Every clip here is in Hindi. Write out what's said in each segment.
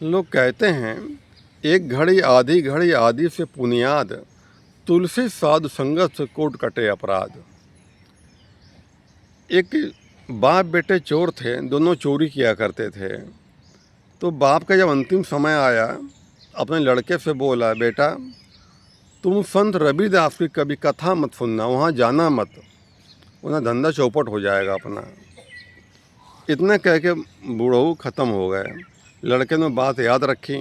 लोग कहते हैं, एक घड़ी आधी से पुनियाद, तुलसी साधु संगत से कोट कटे अपराध। एक बाप बेटे चोर थे, दोनों चोरी किया करते थे। तो बाप का जब अंतिम समय आया, अपने लड़के से बोला, बेटा तुम संत रविदास की कभी कथा मत सुनना, वहाँ जाना मत, उन्हें धंधा चौपट हो जाएगा अपना। इतना कह के बूढ़ऊ ख़त्म हो गए। लड़के ने बात याद रखी,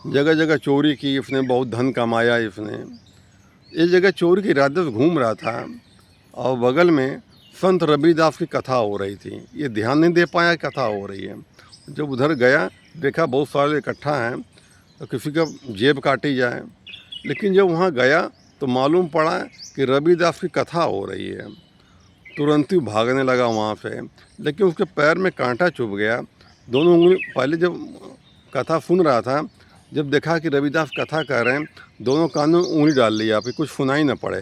जगह जगह चोरी की इसने, बहुत धन कमाया इसने। एक जगह चोरी की इरादे से घूम रहा था और बगल में संत रविदास की कथा हो रही थी। ये ध्यान नहीं दे पाया कथा हो रही है। जब उधर गया, देखा बहुत सारे इकट्ठा हैं, तो किसी का जेब काटी जाए। लेकिन जब वहाँ गया तो मालूम पड़ा कि रविदास की कथा हो रही है। तुरंत ही भागने लगा वहाँ से, लेकिन उसके पैर में कांटा चुभ गया। दोनों उंगली, पहले जब कथा सुन रहा था, जब देखा कि रविदास कथा कह रहे हैं, दोनों कान में उंगली डाल लिया, फिर कुछ सुनाई न पड़े।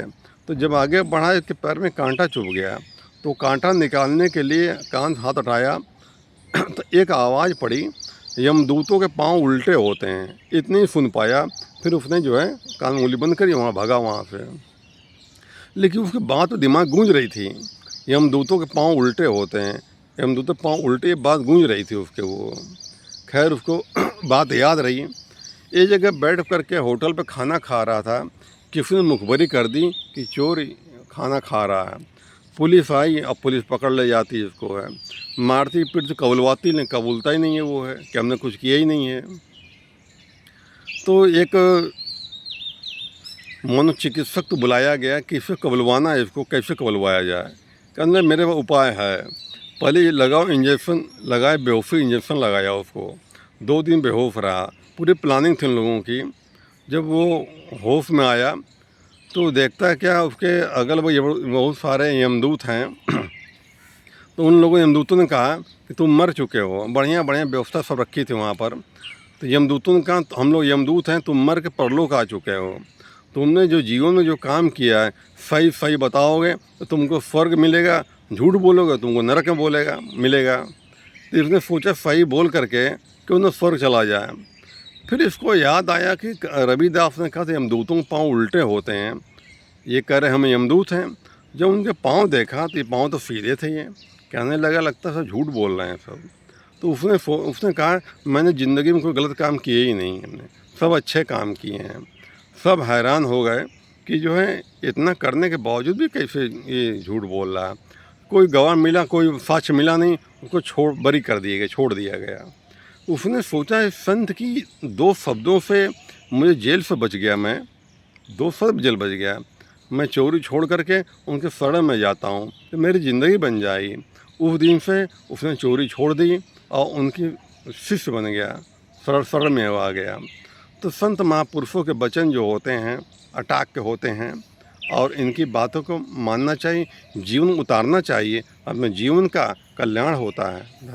तो जब आगे बढ़ा, इसके पैर में कांटा चुभ गया, तो कांटा निकालने के लिए कान हाथ उठाया तो एक आवाज़ पड़ी, यमदूतों के पांव उल्टे होते हैं। इतनी ही सुन पाया, फिर उसने जो है कान उंगली बंद करी, वहाँ भागा वहाँ से। लेकिन उसकी बात तो दिमाग गूंज रही थी, यमदूतों के पांव उल्टे होते हैं, यमदूतों के पांव उल्टे, ये बात गूंज रही थी उसके। वो खैर उसको बात याद रही। एक जगह बैठ करके होटल पे खाना खा रहा था, किसी ने मुखबरी कर दी कि चोर खाना खा रहा है। पुलिस आई, अब पुलिस पकड़ ले जाती है इसको, है मारती पीट से कबुलवाती, नहीं कबूलता ही नहीं है वो, है कि हमने कुछ किया ही नहीं है। तो एक मनोचिकित्सक तो बुलाया गया कि इसे कबलवाना है, इसको कैसे कबलवाया जाए। कहने मेरे पास उपाय है, पहले ये लगाओ इंजेक्शन, लगाए बेहोशी इंजेक्शन लगाया उसको, 2 दिन बेहोश रहा। पूरी प्लानिंग थी उन लोगों की। जब वो होश में आया तो देखता है क्या, उसके अगल बगल बहुत सारे यमदूत हैं। तो उन लोगों यमदूतों ने कहा कि तुम मर चुके हो, बढ़िया बढ़िया व्यवस्था सब रखी थी वहाँ पर। तो यमदूतों ने कहा, हम लोग यमदूत हैं, तुम मर के परलोक आ चुके हो, तुमने जो जीवन में जो काम किया है सही सही बताओगे तो तुमको स्वर्ग मिलेगा, झूठ बोलोगे तुमको नरक में बोलेगा मिलेगा। तो इसने सोचा सही बोल करके कि उन्हें स्वर्ग चला जाए। फिर इसको याद आया कि रविदास ने कहा था यमदूतों के पाँव उल्टे होते हैं, ये कह रहे हम यमदूत हैं। जब उनके पाँव देखा तो ये पाँव तो सीधे थे। ये कहने लगा, लगता सब झूठ बोल रहे हैं सब। तो उसने कहा, मैंने ज़िंदगी में कोई गलत काम किए ही नहीं, हमने सब अच्छे काम किए हैं। सब हैरान हो गए कि जो है इतना करने के बावजूद भी कैसे ये झूठ बोल रहा है। कोई गवाह मिला, कोई साक्ष्य मिला नहीं, उसको बरी कर दिया गया, छोड़ दिया गया। उसने सोचा, इस संत की 2 शब्दों से मुझे जेल से बच गया, मैं 2 शब्द जेल बच गया, मैं चोरी छोड़ करके उनके शरण में जाता हूँ तो मेरी ज़िंदगी बन जाएगी। उस दिन से उसने चोरी छोड़ दी और उनकी शिष्य बन गया, शरण में आ गया। तो संत महापुरुषों के वचन जो होते हैं अटाक के होते हैं, और इनकी बातों को मानना चाहिए, जीवन उतारना चाहिए, अपने जीवन का कल्याण होता है।